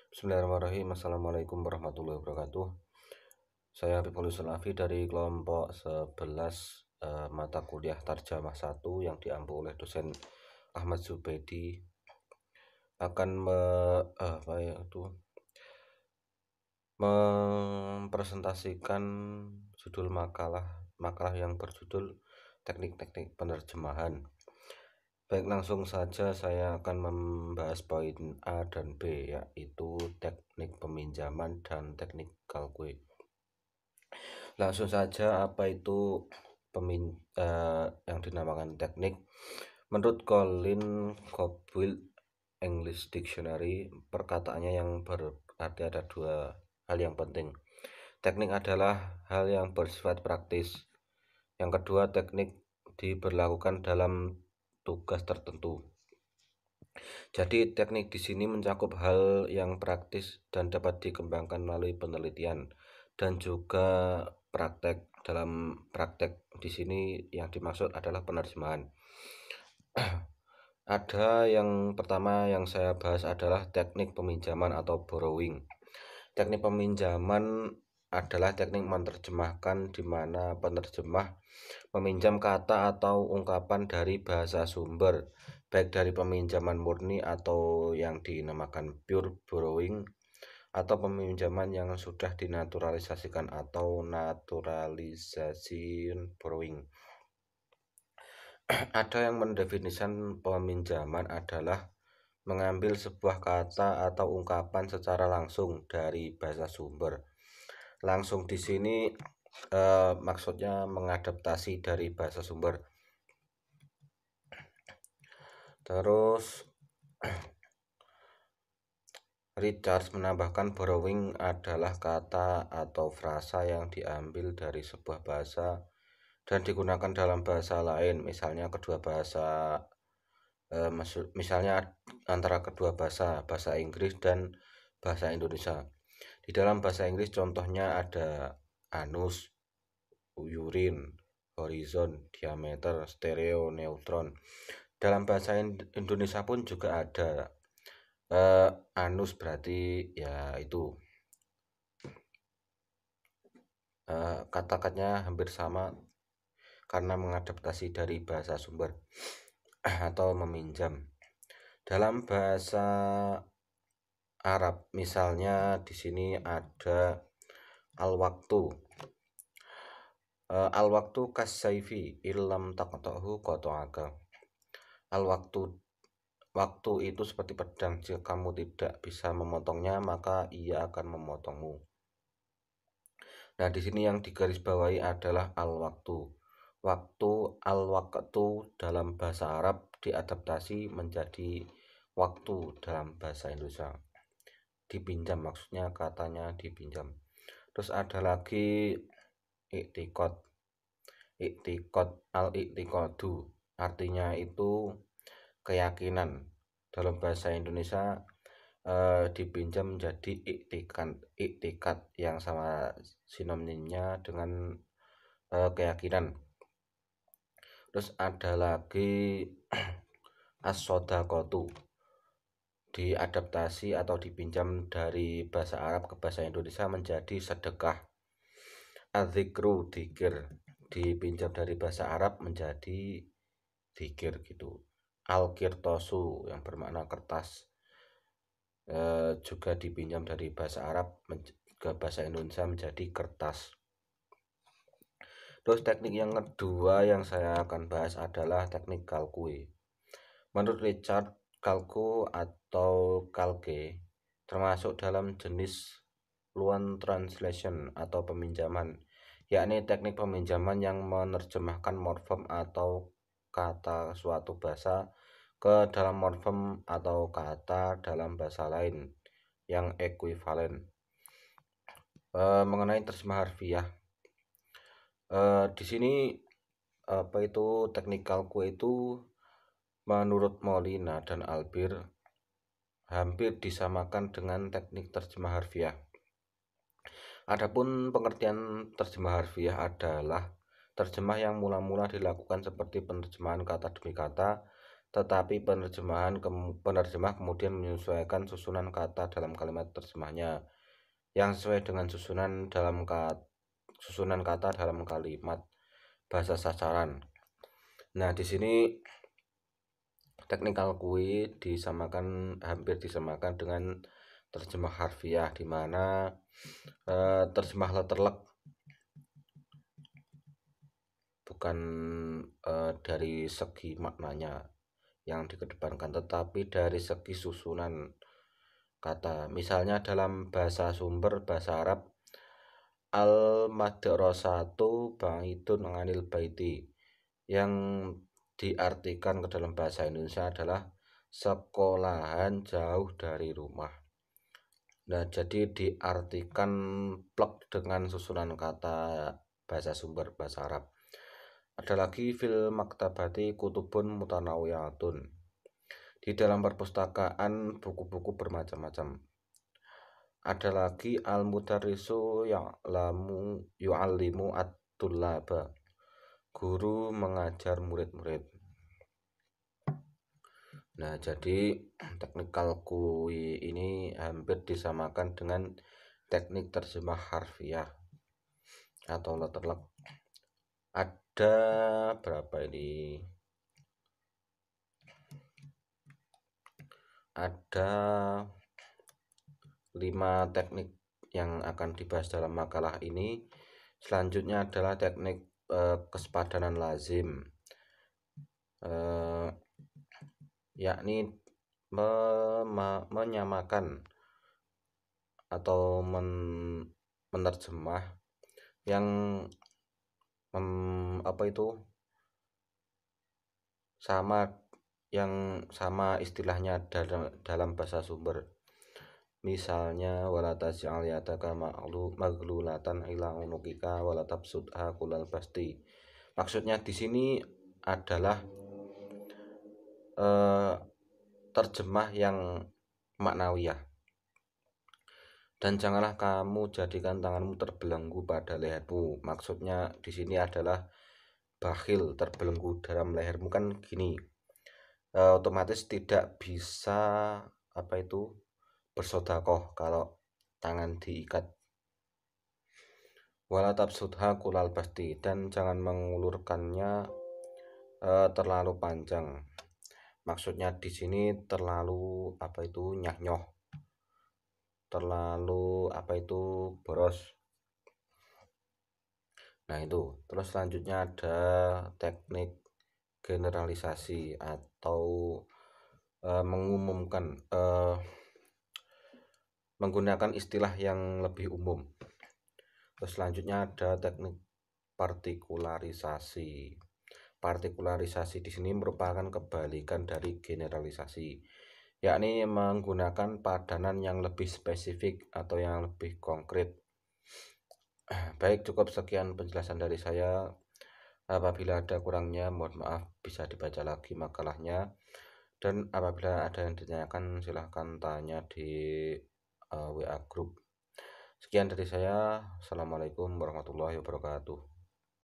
Bismillahirrahmanirrahim. Assalamualaikum warahmatullahi wabarakatuh. Saya Habibul Sulafi dari kelompok 11 mata kuliah Tarjamah 1 yang diampu oleh dosen Ahmad Zubaidi akan mempresentasikan judul makalah yang berjudul teknik-teknik penerjemahan. Baik, langsung saja saya akan membahas poin A dan B, yaitu teknik peminjaman dan teknik kalkue. Langsung saja, apa itu yang dinamakan teknik? Menurut Colin Cobwell English Dictionary, perkataannya yang berarti ada dua hal yang penting. Teknik adalah hal yang bersifat praktis. Yang kedua, teknik diberlakukan dalam tugas tertentu. Jadi teknik di sini mencakup hal yang praktis dan dapat dikembangkan melalui penelitian dan juga praktek. Dalam praktek di sini yang dimaksud adalah penerjemahan. Ada yang pertama yang saya bahas adalah teknik peminjaman atau borrowing. Teknik peminjaman adalah teknik menerjemahkan di mana penerjemah meminjam kata atau ungkapan dari bahasa sumber, baik dari peminjaman murni atau yang dinamakan pure borrowing, atau peminjaman yang sudah dinaturalisasikan atau naturalization borrowing. Ada yang mendefinisikan peminjaman adalah mengambil sebuah kata atau ungkapan secara langsung dari bahasa sumber. Langsung di sini maksudnya mengadaptasi dari bahasa sumber. Terus Richards menambahkan borrowing adalah kata atau frasa yang diambil dari sebuah bahasa dan digunakan dalam bahasa lain, misalnya antara kedua bahasa Inggris dan bahasa Indonesia. Di dalam bahasa Inggris contohnya ada anus, urine, horizon, diameter, stereo, neutron. Dalam bahasa Indonesia pun juga ada anus, berarti ya itu kata-katanya hampir sama karena mengadaptasi dari bahasa sumber atau meminjam. Dalam bahasa Arab misalnya di sini ada al-waktu. Al-waktu kasaifi illam taqta'hu qata'aka. Waktu itu seperti pedang, jika kamu tidak bisa memotongnya maka ia akan memotongmu. Nah, di sini yang digarisbawahi adalah al-waktu. Al-waktu dalam bahasa Arab diadaptasi menjadi waktu dalam bahasa Indonesia. Dipinjam, maksudnya katanya dipinjam. Terus ada lagi iktikad. Al-iktikadu artinya itu keyakinan. Dalam bahasa Indonesia dipinjam menjadi iktikad yang sama sinonimnya dengan keyakinan. Terus ada lagi as-sodaqatu, diadaptasi atau dipinjam dari bahasa Arab ke bahasa Indonesia menjadi sedekah. Az-zikru, dzikir, dipinjam dari bahasa Arab menjadi dzikir gitu. Al-qirtosu yang bermakna kertas juga dipinjam dari bahasa Arab ke bahasa Indonesia menjadi kertas. Terus teknik yang kedua yang saya akan bahas adalah teknik kalkue. Menurut Richard, kalku atau kalke termasuk dalam jenis loan translation atau peminjaman, yakni teknik peminjaman yang menerjemahkan morfem atau kata suatu bahasa ke dalam morfem atau kata dalam bahasa lain yang ekuivalen. Mengenai terjemah harfiah, di sini teknik kalkue itu menurut Molina dan Albir hampir disamakan dengan teknik terjemah harfiah. Adapun pengertian terjemah harfiah adalah terjemah yang mula-mula dilakukan seperti penerjemahan kata demi kata tetapi penerjemah kemudian menyesuaikan susunan kata dalam kalimat terjemahnya yang sesuai dengan susunan kata dalam kalimat bahasa sasaran. Nah, di sini technical QI hampir disamakan dengan terjemah harfiah, di mana terjemah letterlek bukan dari segi maknanya yang dikedepankan, tetapi dari segi susunan kata. Misalnya dalam bahasa sumber bahasa Arab, al-madrasatu ba'idun 'anil baiti, yang diartikan ke dalam bahasa Indonesia adalah sekolahan jauh dari rumah. Nah, jadi diartikan plek dengan susunan kata bahasa sumber bahasa Arab. Ada lagi fil maktabati kutubun mutanawiyatun. Di dalam perpustakaan buku-buku bermacam-macam. Ada lagi al-mudarrisu yu'allimu at-tullaba. Guru mengajar murid-murid. Nah, jadi technical QI ini hampir disamakan dengan teknik terjemah harfiah atau letterlek. Ada berapa ini? Ada 5 teknik yang akan dibahas dalam makalah ini. Selanjutnya adalah teknik kesepadanan lazim, yakni menyamakan atau menerjemah yang sama istilahnya dalam bahasa sumber. Misalnya wala taj'al yadaka maglulatan ila unukika wala tabsutha kulal basti. Maksudnya di sini adalah terjemah yang maknawiyah. Dan janganlah kamu jadikan tanganmu terbelenggu pada lehermu. Maksudnya di sini adalah bakhil, terbelenggu dalam lehermu kan gini. Otomatis tidak bisa bersedekah kalau tangan diikat. Wala tabsutha kulal basti, dan jangan mengulurkannya terlalu panjang. Maksudnya di sini terlalu nyah-nyoh, terlalu boros. Nah, itu. Terus selanjutnya ada teknik generalisasi atau menggunakan istilah yang lebih umum. Terus selanjutnya ada teknik partikularisasi. Partikularisasi di sini merupakan kebalikan dari generalisasi, yakni menggunakan padanan yang lebih spesifik atau yang lebih konkret. Baik, cukup sekian penjelasan dari saya. Apabila ada kurangnya mohon maaf, bisa dibaca lagi makalahnya. Dan apabila ada yang ditanyakan silahkan tanya di WA group. Sekian dari saya. Assalamualaikum warahmatullahi wabarakatuh.